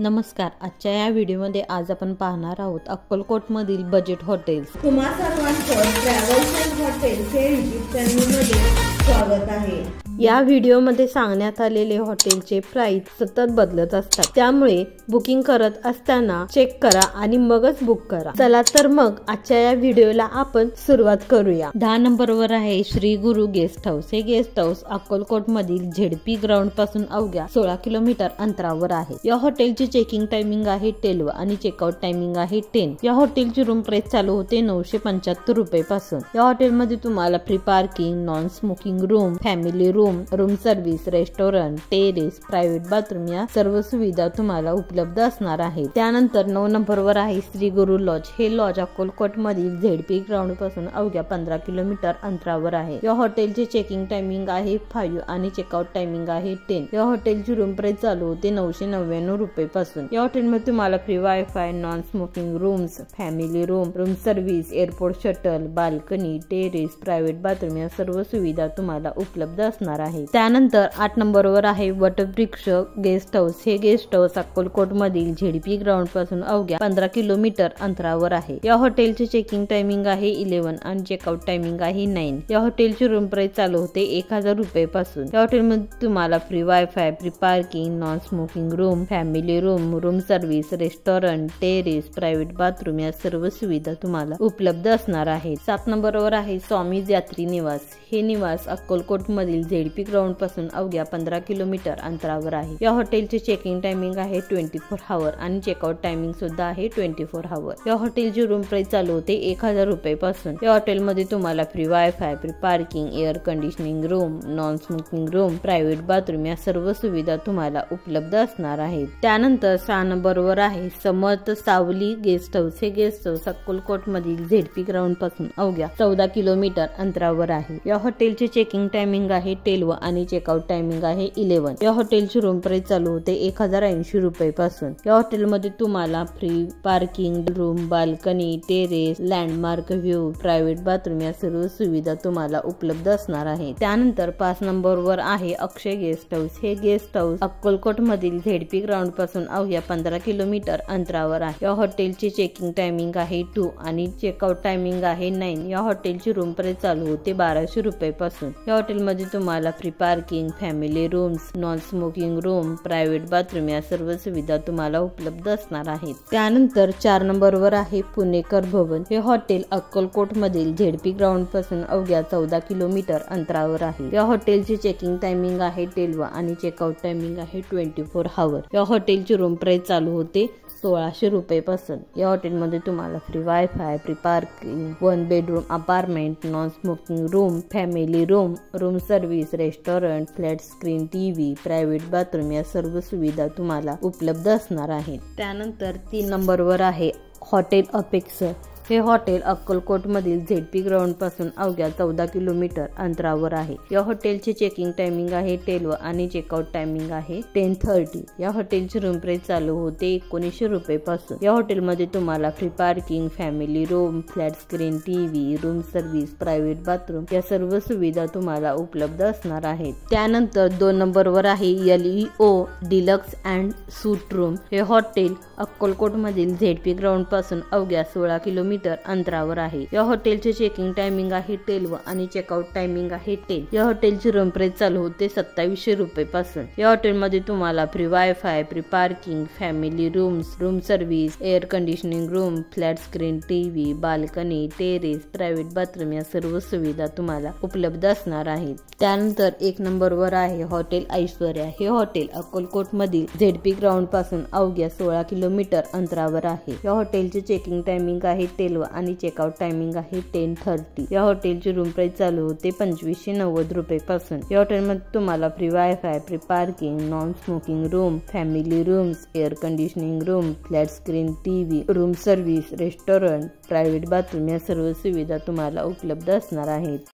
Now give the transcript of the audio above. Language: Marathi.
नमस्कार. आजच्या या व्हिडिओमध्ये आज आपण पाहणार आहोत अक्कलकोटमधील बजेट हॉटेल्स. तुम्हा सर्वांचं ट्रॅव्हल्स अँड हॉटेल्स हे यूट्यूब चॅनलमध्ये स्वागत आहे. या व्हिडिओमध्ये सांगण्यात आलेले हॉटेलचे प्राइस सतत बदलत असतात, त्यामुळे बुकिंग करत असताना चेक करा आणि मगच बुक करा. चला तर मग आजच्या या व्हिडिओला आपण सुरुवात करूया. 10 नंबरवर आहे श्री गुरु गेस्ट हाऊस. हे गेस्ट हाऊस अक्कलकोट मधील झेडपी ग्राउंड पासून अवघ्या 16 किलोमीटर अंतरावर आहे. या हॉटेलची चेकिंग टायमिंग आहे 12 आणि चेकआउट टायमिंग आहे 10. या हॉटेलची रूम प्राइस चालू होते 975 रुपये पासून. या हॉटेलमध्ये तुम्हाला free parking, non smoking room, family room, room service, restaurant, terrace, private bathroom या सर्व सुविधा तुम्हाला उपलब्ध असणार आहेत. त्यानंतर 9 नंबरवर आहे श्री गुरु लॉज. हे लॉज अक्कलकोट मधील झेडपी ग्राउंड पासून अवघ्या 15 किलोमीटर अंतरावर आहे. या हॉटेलचे चेकिंग टायमिंग आहे 5 आणि चेकआउट टायमिंग आहे 10. या हॉटेलची रूम प्राइस चालू होते 999 रुपये पासून. या हॉटेलमध्ये तुम्हाला free wifi, non smoking rooms, family room, room service, airport shuttle, balcony, terrace, private bathroom या सर्व सुविधा तुम्हाला उपलब्ध असणार आहे. त्यानंतर 8 नंबरवर आहे वटवृक्ष गेस्ट हाऊस. हे गेस्ट हाऊस अक्कलकोट मधील झेडपी ग्राउंड पासून अवघ्या 15 किलोमीटर अंतरावर आहे. या हॉटेलचे चेकिंग टायमिंग आहे 11 आणि चेकआउट टायमिंग आहे 9. या हॉटेलची रूम प्राइस चालू होते 1000 रुपये पासून. या हॉटेलमध्ये तुम्हाला free wifi, free parking, non smoking room, family room, room service, restaurant, terrace, private bathroom या सर्व सुविधा तुम्हाला उपलब्ध असणार आहेत. 7 नंबरवर आहे स्वामी यात्री निवास. हे निवास अक्कलकोट मधील झेडपी ग्राउंड पासून अवघ्या 15 किलोमीटर अंतरावर आहे. या हॉटेलचे चेकिंग टायमिंग आहे 24 आवर आणि चेकआउट टायमिंग सुद्धा आहे 24 आवर. या हॉटेलची रूम प्राइस चालू होते 1000 रुपये पासून. या हॉटेलमध्ये तुम्हाला free wifi, free parking, air conditioning room, non smoking room, private bathroom या सर्व सुविधा तुम्हाला उपलब्ध असणार आहेत. त्यानंतर 6 नंबरवर आहे समर्थ सावली गेस्ट हाऊस. हे गेस्ट हाऊस अक्कलकोट मधील झेडपी ग्राउंड पासून अवघ्या 14 किलोमीटर अंतरावर आहे. या हॉटेलचे चेकिंग टायमिंग आहे 12 आणि चेकआउट टायमिंग आहे 11. या हॉटेलची रूम प्राइस चालू होते 1080 रुपये पासून. या हॉटेलमध्ये तुम्हाला free parking, room, balcony, terrace, landmark view, private bathroom या सर्व सुविधा तुम्हाला उपलब्ध असणार आहे. त्यानंतर 5 नंबरवर आहे अक्षय गेस्ट हाऊस. हे गेस्ट हाऊस अक्कलकोट मधील झेडपी ग्राउंड पासून अवघ्या 15 किलोमीटर अंतरावर आहे. या हॉटेलचे चेकिंग टायमिंग आहे 2 आणि चेकआउट टायमिंग आहे 9. या हॉटेलची रूम प्राइस चालू होते 1200 रुपये पासून. या हॉटेलमध्ये तुम्हाला free parking, family rooms, non smoking room, private bathroom या सर्व सुविधा तुम्हाला उपलब्ध असणार आहेत. त्यानंतर 4 नंबरवर आहे पुणेकर भवन. हे हॉटेल अक्कलकोट मधील झेडपी ग्राउंड पासून अवघ्या 14 किलोमीटर अंतरावर आहे. या हॉटेलची चेकिंग टायमिंग आहे 12 आणि चेकआउट टायमिंग आहे 24 आवर. या हॉटेलची रूम प्राइस चालू होते 1600 रुपये पासून. या हॉटेलमध्ये तुम्हाला free wifi, free parking, 1 bedroom apartment, non smoking room, family room, room service, restaurant, flat screen TV, private bathroom या सर्व सुविधा तुम्हाला उपलब्ध असणार आहेत. त्यानंतर 3 नंबरवर आहे हॉटेल अपेक्स. हे हॉटेल अक्कलकोट मधील झेडपी ग्राउंड पासून अवघ्या 14 किलोमीटर अंतरावर आहे. या हॉटेलचे चेकिंग टायमिंग आहे 12 आणि चेकआउट टायमिंग आहे 10:30. या हॉटेलची रूम प्राइस चालू होते 1900 रुपये पासून. या हॉटेलमध्ये तुम्हाला free parking, family room, flat screen TV, room service, private bathroom या सर्व सुविधा तुम्हाला उपलब्ध असणार आहेत. त्यानंतर 2 नंबरवर आहे LEO deluxe and suit room. हे हॉटेल अक्कलकोट मधील झेडपी ग्राउंड पासून अवघ्या 16 किलोमीटर अंतरावर आहे. या हॉटेलचे चेकिंग टायमिंग आहे 12 आणि चेकआउट टायमिंग आहे 10. या हॉटेलची रूम प्राइस चालू होते 2700 रुपये पासून. या हॉटेलमध्ये तुम्हाला free wifi, free parking, family rooms, room service, air conditioning room, flat screen TV, balcony, terrace, private bathroom या सर्व सुविधा तुम्हाला उपलब्ध असणार आहेत. त्यानंतर 1 नंबरवर आहे हॉटेल ऐश्वर्या. हे हॉटेल अक्कलकोट मधील झेडपी ग्राउंड पासून अवघ्या 16 किलोमीटर अंतरावर आहे. या हॉटेलचे चेकिंग टायमिंग आहे 12 आणि चेकआउट टायमिंग आहे 10:30. या हॉटेलची रूम प्राइस चालू होते 2590 रुपये पासून. या हॉटेलमध्ये तुम्हाला free wifi, free parking, non smoking room, family rooms, air conditioning room, flat screen TV, room service, restaurant, private bathroom या सर्व सुविधा तुम्हाला उपलब्ध असणार आहेत.